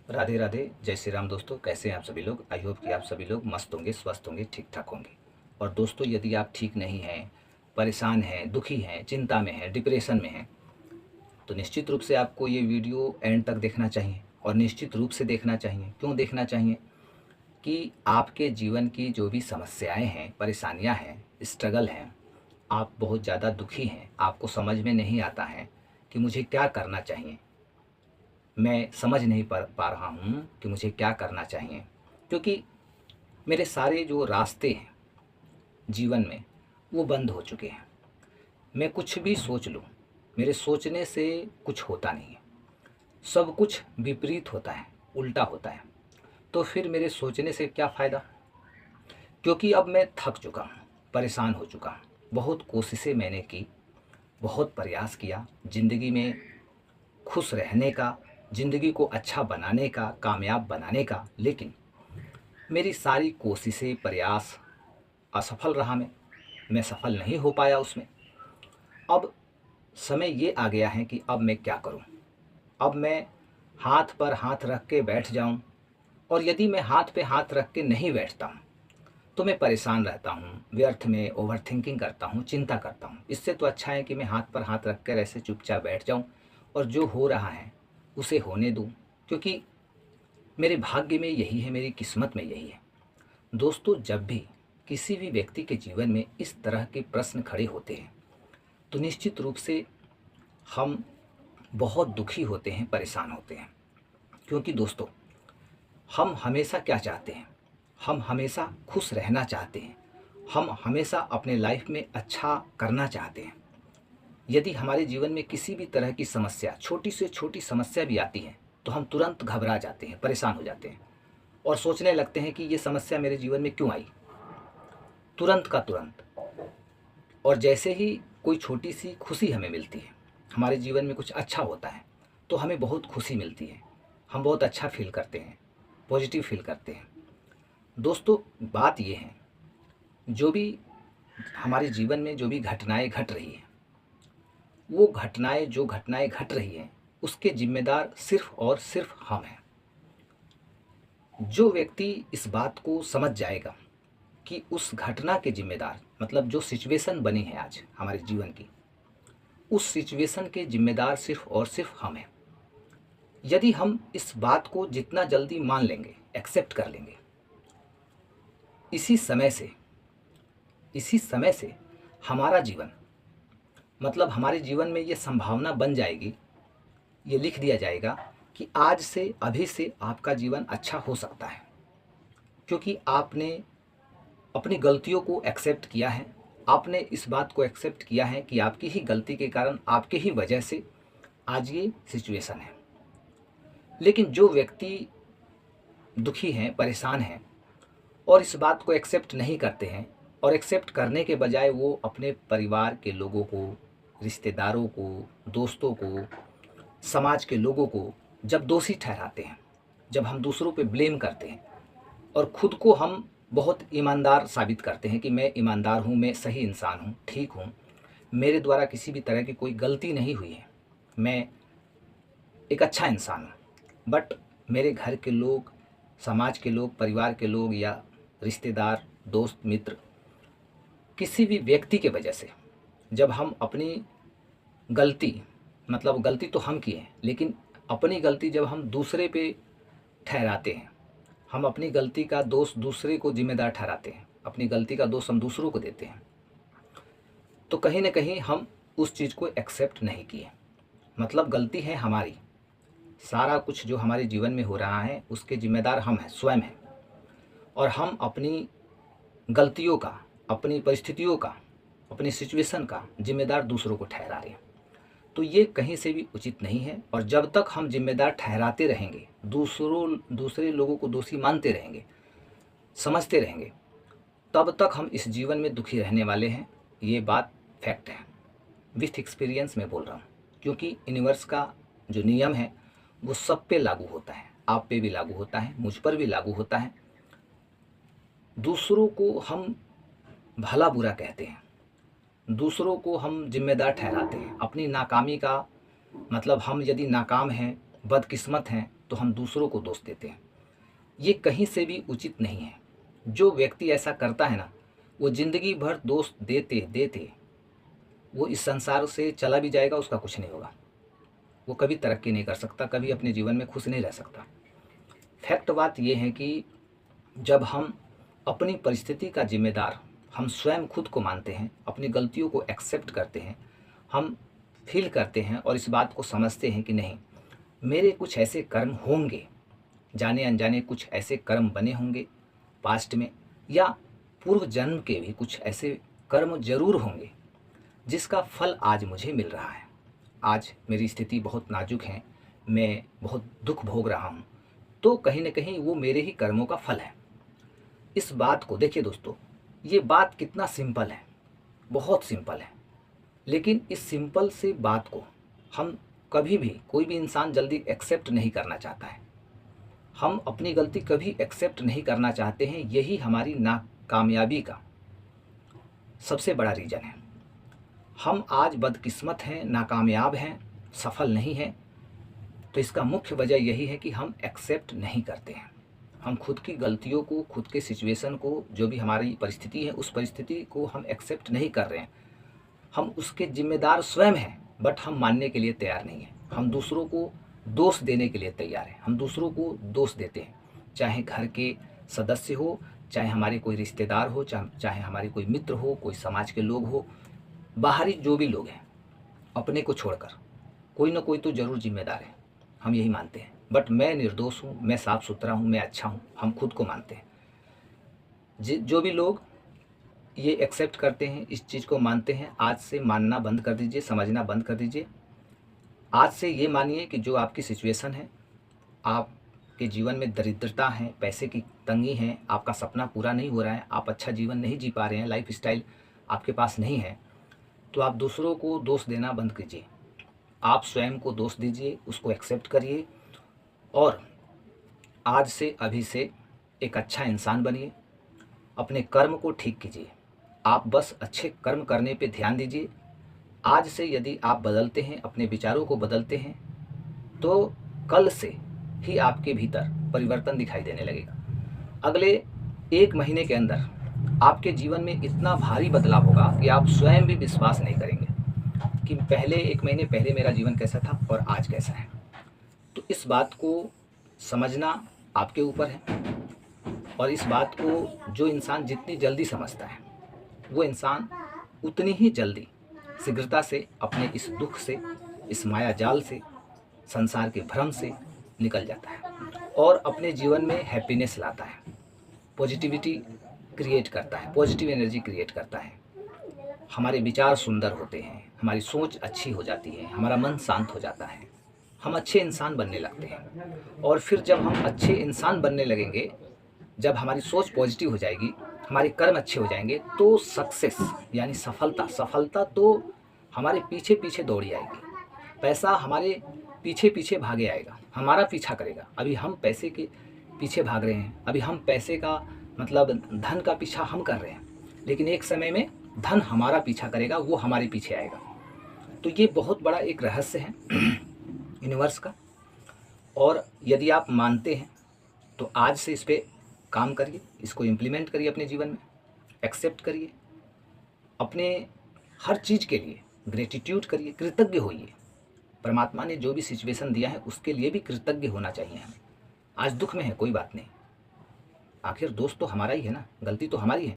राधे राधे, जय श्री राम। दोस्तों, कैसे हैं आप सभी लोग? आई होप कि आप सभी लोग मस्त होंगे, स्वस्थ होंगे, ठीक ठाक होंगे। और दोस्तों, यदि आप ठीक नहीं हैं, परेशान हैं, दुखी हैं, चिंता में हैं, डिप्रेशन में हैं, तो निश्चित रूप से आपको ये वीडियो एंड तक देखना चाहिए। और निश्चित रूप से देखना चाहिए। क्यों देखना चाहिए? कि आपके जीवन की जो भी समस्याएं हैं, परेशानियां हैं, स्ट्रगल हैं, आप बहुत ज़्यादा दुखी हैं, आपको समझ में नहीं आता है कि मुझे क्या करना चाहिए, मैं समझ नहीं पा रहा हूँ कि मुझे क्या करना चाहिए, क्योंकि मेरे सारे जो रास्ते हैं जीवन में वो बंद हो चुके हैं। मैं कुछ भी सोच लूँ, मेरे सोचने से कुछ होता नहीं है, सब कुछ विपरीत होता है, उल्टा होता है। तो फिर मेरे सोचने से क्या फ़ायदा? क्योंकि अब मैं थक चुका हूँ, परेशान हो चुका हूँ। बहुत कोशिशें मैंने की, बहुत प्रयास किया ज़िंदगी में खुश रहने का, ज़िंदगी को अच्छा बनाने का, कामयाब बनाने का, लेकिन मेरी सारी कोशिशें, प्रयास असफल रहा। मैं सफल नहीं हो पाया उसमें। अब समय ये आ गया है कि अब मैं क्या करूं? अब मैं हाथ पर हाथ रख के बैठ जाऊं, और यदि मैं हाथ पे हाथ रख के नहीं बैठता हूं तो मैं परेशान रहता हूं, व्यर्थ में ओवर थिंकिंग करता हूं, चिंता करता हूं। इससे तो अच्छा है कि मैं हाथ पर हाथ रख कर ऐसे चुपचाप बैठ जाऊं और जो हो रहा है उसे होने दूं, क्योंकि मेरे भाग्य में यही है, मेरी किस्मत में यही है। दोस्तों, जब भी किसी भी व्यक्ति के जीवन में इस तरह के प्रश्न खड़े होते हैं तो निश्चित रूप से हम बहुत दुखी होते हैं, परेशान होते हैं। क्योंकि दोस्तों, हम हमेशा क्या चाहते हैं? हम हमेशा खुश रहना चाहते हैं, हम हमेशा अपने लाइफ में अच्छा करना चाहते हैं। यदि हमारे जीवन में किसी भी तरह की समस्या, छोटी से छोटी समस्या भी आती है, तो हम तुरंत घबरा जाते हैं, परेशान हो जाते हैं और सोचने लगते हैं कि ये समस्या मेरे जीवन में क्यों आई, तुरंत का तुरंत। और जैसे ही कोई छोटी सी खुशी हमें मिलती है, हमारे जीवन में कुछ अच्छा होता है, तो हमें बहुत खुशी मिलती है, हम बहुत अच्छा फील करते हैं, पॉजिटिव फील करते हैं। दोस्तों, बात ये है, जो भी हमारे जीवन में जो भी घटनाएं घट रही हैं, वो घटनाएं जो घटनाएं घट रही हैं उसके जिम्मेदार सिर्फ और सिर्फ हम हैं। जो व्यक्ति इस बात को समझ जाएगा कि उस घटना के जिम्मेदार, मतलब जो सिचुएशन बनी है आज हमारे जीवन की, उस सिचुएशन के जिम्मेदार सिर्फ और सिर्फ हम हैं। यदि हम इस बात को जितना जल्दी मान लेंगे, एक्सेप्ट कर लेंगे, इसी समय से इसी समय से हमारा जीवन, मतलब हमारे जीवन में ये संभावना बन जाएगी, ये लिख दिया जाएगा कि आज से, अभी से आपका जीवन अच्छा हो सकता है। क्योंकि आपने अपनी गलतियों को एक्सेप्ट किया है, आपने इस बात को एक्सेप्ट किया है कि आपकी ही गलती के कारण, आपके ही वजह से आज ये सिचुएशन है। लेकिन जो व्यक्ति दुखी हैं, परेशान हैं और इस बात को एक्सेप्ट नहीं करते हैं, और एक्सेप्ट करने के बजाय वो अपने परिवार के लोगों को, रिश्तेदारों को, दोस्तों को, समाज के लोगों को जब दोषी ठहराते हैं, जब हम दूसरों पे ब्लेम करते हैं और खुद को हम बहुत ईमानदार साबित करते हैं कि मैं ईमानदार हूँ, मैं सही इंसान हूँ, ठीक हूँ, मेरे द्वारा किसी भी तरह की कोई गलती नहीं हुई है, मैं एक अच्छा इंसान हूँ, बट मेरे घर के लोग, समाज के लोग, परिवार के लोग या रिश्तेदार, दोस्त, मित्र, किसी भी व्यक्ति के वजह से जब हम अपनी गलती, मतलब गलती तो हम किए हैं, लेकिन अपनी गलती जब हम दूसरे पे ठहराते हैं, हम अपनी गलती का दोष दूसरे को जिम्मेदार ठहराते हैं, अपनी गलती का दोष हम दूसरों को देते हैं, तो कहीं ना कहीं हम उस चीज़ को एक्सेप्ट नहीं किए। मतलब गलती है हमारी, सारा कुछ जो हमारे जीवन में हो रहा है उसके जिम्मेदार हम हैं, स्वयं हैं। और हम अपनी गलतियों का, अपनी परिस्थितियों का, अपनी सिचुएशन का जिम्मेदार दूसरों को ठहरा रहे हैं। तो ये कहीं से भी उचित नहीं है। और जब तक हम जिम्मेदार ठहराते रहेंगे, दूसरे लोगों को दोषी मानते रहेंगे, समझते रहेंगे, तब तक हम इस जीवन में दुखी रहने वाले हैं। ये बात फैक्ट है, विथ एक्सपीरियंस में बोल रहा हूँ। क्योंकि यूनिवर्स का जो नियम है वो सब पे लागू होता है, आप पे भी लागू होता है, मुझ पर भी लागू होता है। दूसरों को हम भला बुरा कहते हैं, दूसरों को हम जिम्मेदार ठहराते हैं अपनी नाकामी का। मतलब हम यदि नाकाम हैं, बदकिस्मत हैं, तो हम दूसरों को दोष देते हैं। ये कहीं से भी उचित नहीं है। जो व्यक्ति ऐसा करता है ना, वो ज़िंदगी भर दोष देते देते वो इस संसार से चला भी जाएगा, उसका कुछ नहीं होगा। वो कभी तरक्की नहीं कर सकता, कभी अपने जीवन में खुश नहीं रह सकता। फैक्ट बात ये है कि जब हम अपनी परिस्थिति का जिम्मेदार हम स्वयं खुद को मानते हैं, अपनी गलतियों को एक्सेप्ट करते हैं, हम फील करते हैं और इस बात को समझते हैं कि नहीं, मेरे कुछ ऐसे कर्म होंगे, जाने अनजाने कुछ ऐसे कर्म बने होंगे पास्ट में, या पूर्व जन्म के भी कुछ ऐसे कर्म जरूर होंगे जिसका फल आज मुझे मिल रहा है। आज मेरी स्थिति बहुत नाजुक है, मैं बहुत दुख भोग रहा हूँ, तो कहीं ना कहीं वो मेरे ही कर्मों का फल है। इस बात को देखिए दोस्तों, ये बात कितना सिंपल है, बहुत सिंपल है, लेकिन इस सिंपल से बात को हम कभी भी, कोई भी इंसान जल्दी एक्सेप्ट नहीं करना चाहता है। हम अपनी गलती कभी एक्सेप्ट नहीं करना चाहते हैं। यही हमारी नाकामयाबी का सबसे बड़ा रीज़न है। हम आज बदकिस्मत हैं, नाकामयाब हैं, सफल नहीं हैं, तो इसका मुख्य वजह यही है कि हम एक्सेप्ट नहीं करते हैं। हम खुद की गलतियों को, खुद के सिचुएशन को, जो भी हमारी परिस्थिति है उस परिस्थिति को हम एक्सेप्ट नहीं कर रहे हैं। हम उसके जिम्मेदार स्वयं हैं, बट हम मानने के लिए तैयार नहीं हैं। हम दूसरों को दोष देने के लिए तैयार हैं। हम दूसरों को दोष देते हैं, चाहे घर के सदस्य हो, चाहे हमारे कोई रिश्तेदार हो, चाहे हमारे कोई मित्र हो, कोई समाज के लोग हो, बाहरी जो भी लोग हैं, अपने को छोड़कर कोई ना कोई तो ज़रूर जिम्मेदार है। हम यही मानते हैं, बट मैं निर्दोष हूँ, मैं साफ़ सुथरा हूँ, मैं अच्छा हूँ, हम खुद को मानते हैं। जो भी लोग ये एक्सेप्ट करते हैं, इस चीज़ को मानते हैं, आज से मानना बंद कर दीजिए, समझना बंद कर दीजिए। आज से ये मानिए कि जो आपकी सिचुएशन है, आपके जीवन में दरिद्रता है, पैसे की तंगी है, आपका सपना पूरा नहीं हो रहा है, आप अच्छा जीवन नहीं जी पा रहे हैं, लाइफ स्टाइल आपके पास नहीं है, तो आप दूसरों को दोष देना बंद कीजिए। आप स्वयं को दोष दीजिए, उसको एक्सेप्ट करिए और आज से, अभी से एक अच्छा इंसान बनिए। अपने कर्म को ठीक कीजिए। आप बस अच्छे कर्म करने पे ध्यान दीजिए। आज से यदि आप बदलते हैं, अपने विचारों को बदलते हैं, तो कल से ही आपके भीतर परिवर्तन दिखाई देने लगेगा। अगले 1 महीने के अंदर आपके जीवन में इतना भारी बदलाव होगा कि आप स्वयं भी विश्वास नहीं करेंगे कि पहले 1 महीने पहले मेरा जीवन कैसा था और आज कैसा है। तो इस बात को समझना आपके ऊपर है, और इस बात को जो इंसान जितनी जल्दी समझता है, वो इंसान उतनी ही जल्दी शीघ्रता से अपने इस दुख से, इस माया जाल से, संसार के भ्रम से निकल जाता है और अपने जीवन में हैप्पीनेस लाता है, पॉजिटिविटी क्रिएट करता है, पॉजिटिव एनर्जी क्रिएट करता है। हमारे विचार सुंदर होते हैं, हमारी सोच अच्छी हो जाती है, हमारा मन शांत हो जाता है, हम अच्छे इंसान बनने लगते हैं। और फिर जब हम अच्छे इंसान बनने लगेंगे, जब हमारी सोच पॉजिटिव हो जाएगी, हमारे कर्म अच्छे हो जाएंगे, तो सक्सेस यानी सफलता तो हमारे पीछे पीछे दौड़ी आएगी। पैसा हमारे पीछे पीछे भागे आएगा, हमारा पीछा करेगा। अभी हम पैसे के पीछे भाग रहे हैं, अभी हम पैसे का मतलब धन का पीछा हम कर रहे हैं, लेकिन एक समय में धन हमारा पीछा करेगा, वो हमारे पीछे आएगा। तो ये बहुत बड़ा एक रहस्य है यूनिवर्स का। और यदि आप मानते हैं तो आज से इस पर काम करिए, इसको इम्प्लीमेंट करिए अपने जीवन में, एक्सेप्ट करिए, अपने हर चीज़ के लिए ग्रेटिट्यूड करिए, कृतज्ञ होइए। परमात्मा ने जो भी सिचुएशन दिया है उसके लिए भी कृतज्ञ होना चाहिए हमें। आज दुख में है, कोई बात नहीं, आखिर दोस्त तो हमारा ही है ना, गलती तो हमारी है।